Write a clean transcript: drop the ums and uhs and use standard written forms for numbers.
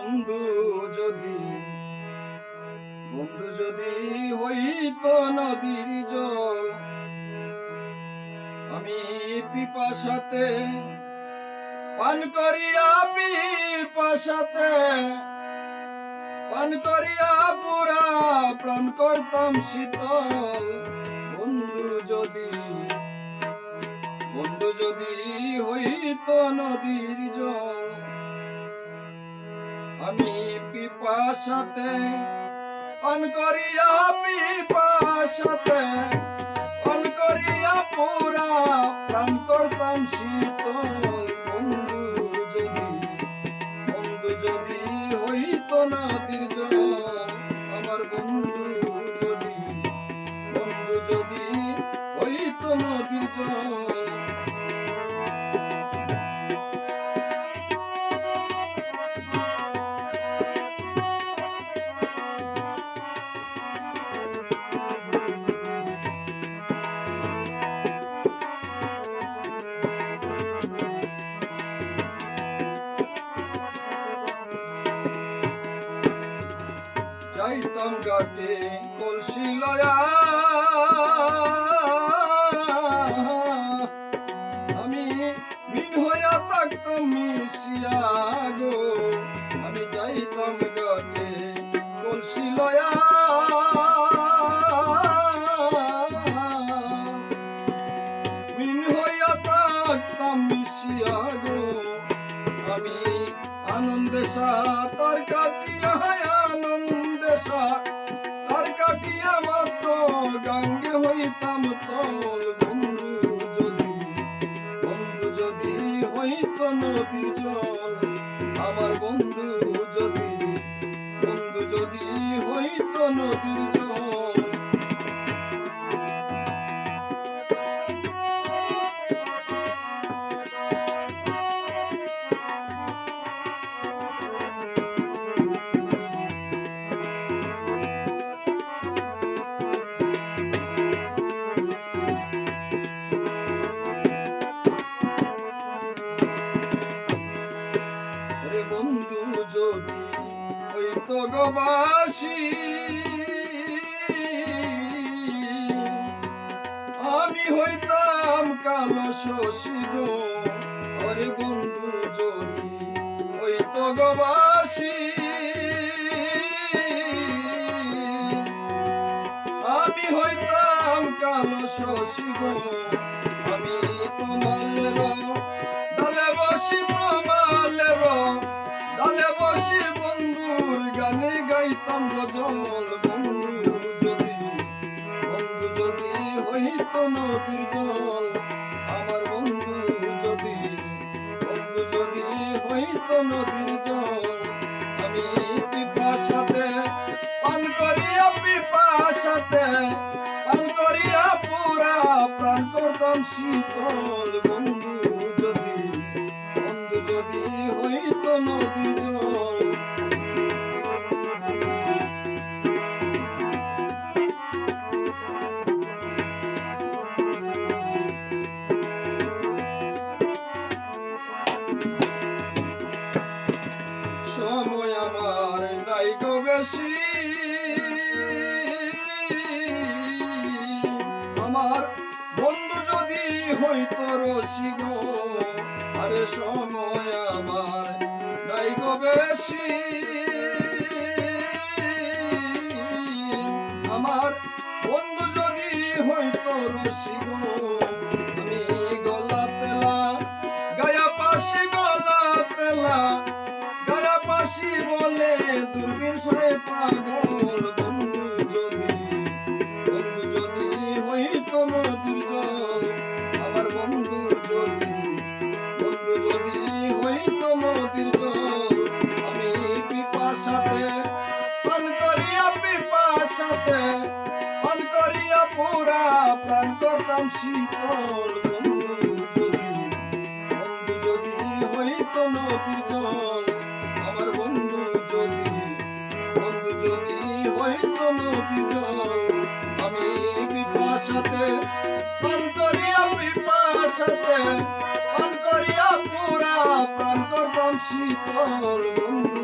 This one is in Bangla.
বন্ধু যদি হইতো নদীর জল, আমি পিপাসাতে পান করিয়া পুরা প্রাণ করতাম শীতল। বন্ধু যদি হইতো নদীর জল, আমি পিপাসাতে পান করিয়া পুরা প্রাণ করতাম শীতল। বন্ধু যদি হইতো নদীর জল, আমার বন্ধু যদি হইতো নদীর জল। যাইতাম ঘাটে কলসি লয়া, আমি মিন হইয়া থাকতাম মিশিয়া গো। আমি যাইতাম ঘাটে কলসি লয়া, মিন হইয়া থাকতাম মিশিয়া গো। আমি আনন্দে সাঁতার কাটিয়া মাত্র গঙ্গে হইতাম তল। বন্ধু যদি হইতো নদীর জল, আমার বন্ধু যদি হইতো নদীর জল। বন্ধু যদি হইতো গবাসী, আমি হইতাম কালো শশী গো। আরে বন্ধু যদি হইতো গবাসী, আমি হইতাম কালো শশী গো। আমি তোমালের ডালে বসি বন্ধুর গানে গাইতাম গজল। বন্ধু যদি হইতো নদীর জল, আমার বন্ধু যদি হইতো নদীর জল। আমি পিপাসাতে পান করিয়া পুরা প্রাণ করতাম শীতল। বন্ধু যদি হইতো নদীর জল। সময় আমার নাই গো বেশি, আমার বন্ধু যদি হইতো রসি গো। আরে সময় আমার নাই গো বেশি, আমার বন্ধু যদি হইতো রসি গো। আমি গলা তেলা গায়া পাশি বলে দূরবীন সয়ে পাগল। বন্ধু যদি হইতো নদীর জল, আমার বন্ধু যদি হইতো নদীর জল। আমি পিপাসাতে পান করিয়া পুরা প্রাণ করতাম শীতল। বন্ধু যদি হইতো নদীর জল, আমার বন্ধু যদি হইতো নদীর জল। আমি পিপাসাতে পান করিয়া পুরা প্রাণ করতাম শীতল। বন্ধু